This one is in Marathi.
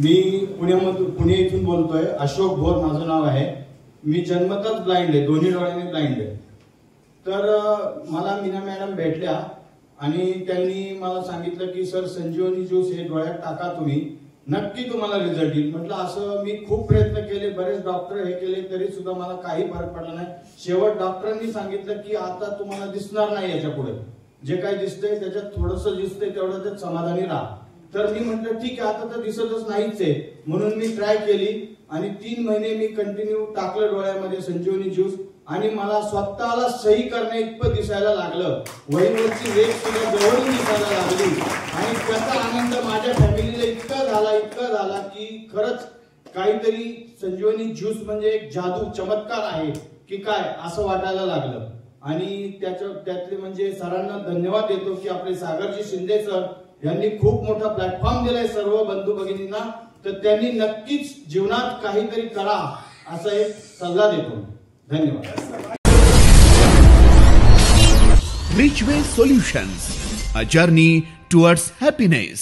मी पुणे इथून बोलतोय। अशोक भोर माझं नाव आहे। मी जन्मतःच ब्लाइंड आहे, दोन्ही डोळ्यांनी ब्लाइंड आहे। तर मला मीना मॅडम भेटल्या आणि त्यांनी मला सांगितलं की सर संजीवनी ज्यूस हे डोळ्यात टाका तुम्ही, नक्की तुम्हाला रिझल्ट येईल। म्हटलं असं मी खूप प्रयत्न केले, बरेच डॉक्टर हे केले तरी सुद्धा मला काही फरक पडला नाही। शेवट डॉक्टरांनी सांगितलं की आता तुम्हाला दिसणार नाही, याच्या पुढे जे काही दिसतंय त्याच्यात थोडंसं दिसतंय तेवढं ते समाधानी राहा। तर मी म्हटलं ठीक आहे, आता तर दिसतच नाहीच आहे, म्हणून मी ट्राय केली आणि 3 महिने मी कंटिन्यू टाकलं डोळ्यामध्ये संजीवनी ज्यूस आणि मला स्वतःला सही करण्या इतकं दिसायला लागलं, वहीवरची रेख सुद्धा जवळून दिसायला लागली आणि त्याचा आनंद माझ्या फॅमिलीला इतका झाला की खरंच काहीतरी संजीवनी ज्यूस म्हणजे एक जादू चमत्कार आहे की काय असं वाटायला लागलं। आणि त्यातले म्हणजे सरांना धन्यवाद देतो की आपले सागरजी शिंदे सर यांनी खूप मोठा प्लॅटफॉर्म दिलाय सर्व बंधू भगिनींना, तर त्यांनी नक्कीच जीवनात काहीतरी करा असा एक सल्ला देतो। धन्यवाद। Richway Solutions, a journey towards happiness.